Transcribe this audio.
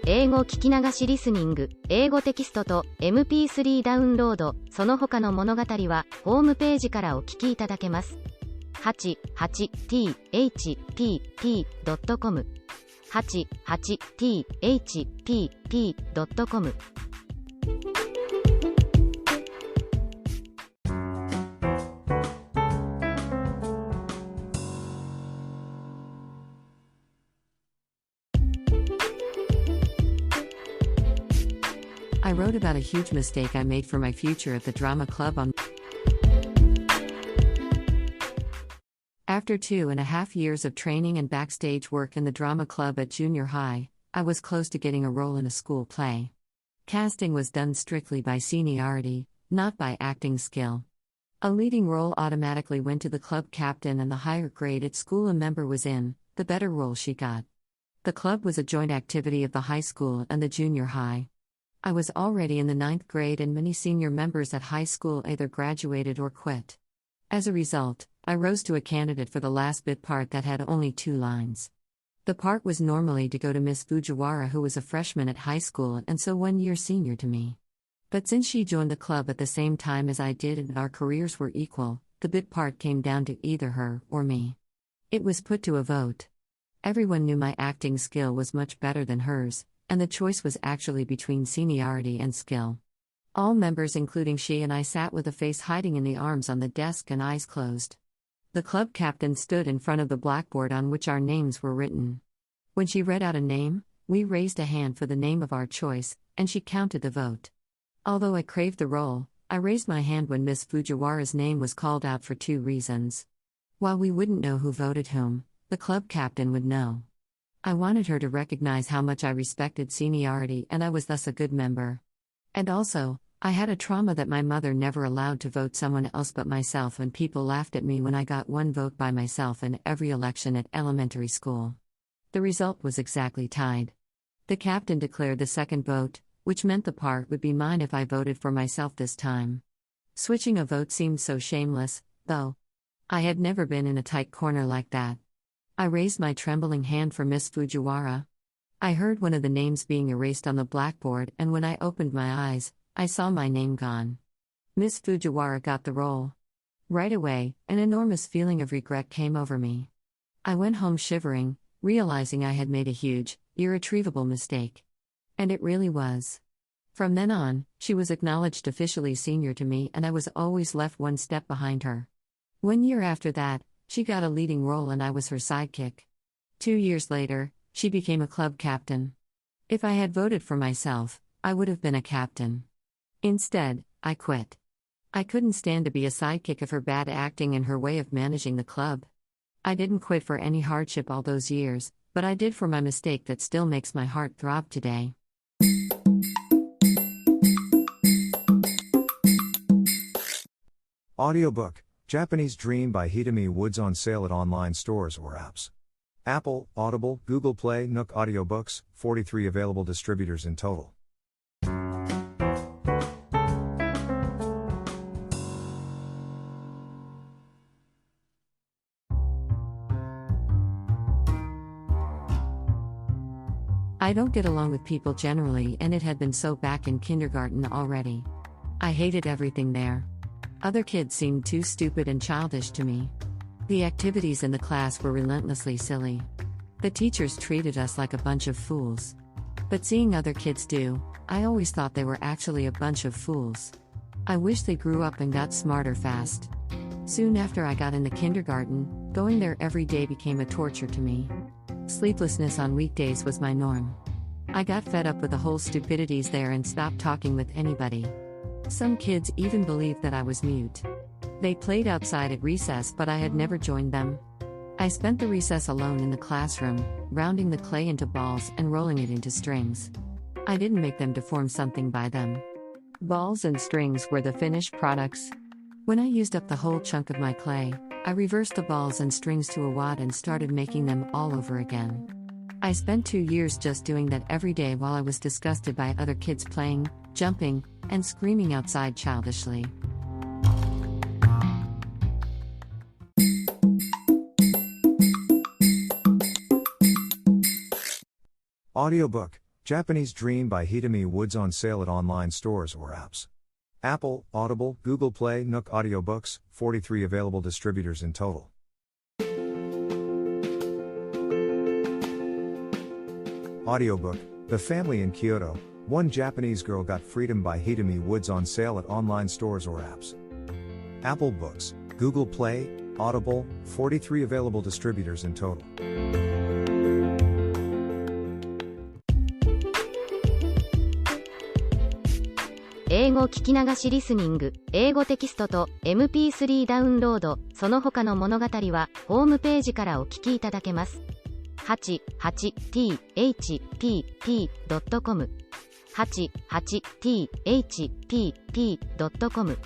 英語聞き流しリスニング、英語テキストと MP3 ダウンロード、その他の物語はホームページからお聞きいただけます。88thpp.com 88thpp.com I wrote about a huge mistake I made for my future at the drama club After 2.5 years of training and backstage work in the drama club at junior high, I was close to getting a role in a school play. Casting was done strictly by seniority, not by acting skill. A leading role automatically went to the club captain, and the higher grade at school a member was in, the better role she got. The club was a joint activity of the high school and the junior high. I was already in the 9th grade, and many senior members at high school either graduated or quit. As a result, I rose to a candidate for the last bit part that had only 2 lines. The part was normally to go to Miss Fujiwara, who was a freshman at high school and so 1 year senior to me. But since she joined the club at the same time as I did and our careers were equal, the bit part came down to either her or me. It was put to a vote. Everyone knew my acting skill was much better than hers, and the choice was actually between seniority and skill. All members, including she and I, sat with a face hiding in the arms on the desk and eyes closed. The club captain stood in front of the blackboard on which our names were written. When she read out a name, we raised a hand for the name of our choice, and she counted the vote. Although I craved the role, I raised my hand when Miss Fujiwara's name was called out for 2 reasons. While we wouldn't know who voted whom, the club captain would know. I wanted her to recognize how much I respected seniority, and I was thus a good member. And also, I had a trauma that my mother never allowed to vote someone else but myself, and people laughed at me when I got 1 vote by myself in every election at elementary school. The result was exactly tied. The captain declared the second vote, which meant the part would be mine if I voted for myself this time. Switching a vote seemed so shameless, though. I had never been in a tight corner like that. I raised my trembling hand for Miss Fujiwara. I heard one of the names being erased on the blackboard, and when I opened my eyes, I saw my name gone. Miss Fujiwara got the role. Right away, an enormous feeling of regret came over me. I went home shivering, realizing I had made a huge, irretrievable mistake. And it really was. From then on, she was acknowledged officially senior to me, and I was always left 1 step behind her. 1 year after that, she got a leading role and I was her sidekick. 2 years later, she became a club captain. If I had voted for myself, I would have been a captain. Instead, I quit. I couldn't stand to be a sidekick of her bad acting and her way of managing the club. I didn't quit for any hardship all those years, but I did for my mistake that still makes my heart throb today. Audiobook, Japanese Dream by Hitomi Woods, on sale at online stores or apps. Apple, Audible, Google Play, Nook Audiobooks, 43 available distributors in total. I don't get along with people generally, and it had been so back in kindergarten already. I hated everything there. Other kids seemed too stupid and childish to me. The activities in the class were relentlessly silly. The teachers treated us like a bunch of fools. But seeing other kids do, I always thought they were actually a bunch of fools. I wish they grew up and got smarter fast. Soon after I got into kindergarten, going there every day became a torture to me. Sleeplessness on weekdays was my norm. I got fed up with the whole stupidities there and stopped talking with anybody. Some kids even believed that I was mute. They played outside at recess, but I had never joined them. I spent the recess alone in the classroom, rounding the clay into balls and rolling it into strings. I didn't make them to form something by them. Balls and strings were the finished products. When I used up the whole chunk of my clay, I reversed the balls and strings to a wad and started making them all over again. I spent 2 years just doing that every day while I was disgusted by other kids playing, jumping, and screaming outside childishly. Audiobook, Japanese Dream by Hitomi Woods on sale at online stores or apps. Apple, Audible, Google Play, Nook Audiobooks, 43 available distributors in total. Audiobook, The Family in Kyoto, One Japanese Girl Got Freedom by Hitomi Woods on sale at online stores or apps. Apple Books, Google Play, Audible, 43 available distributors in total. 英語聞き流しリスニング、英語テキストと MP3 ダウンロード、その他の物語はホームページからお聞きいただけます。88thpp.com 88thpp.com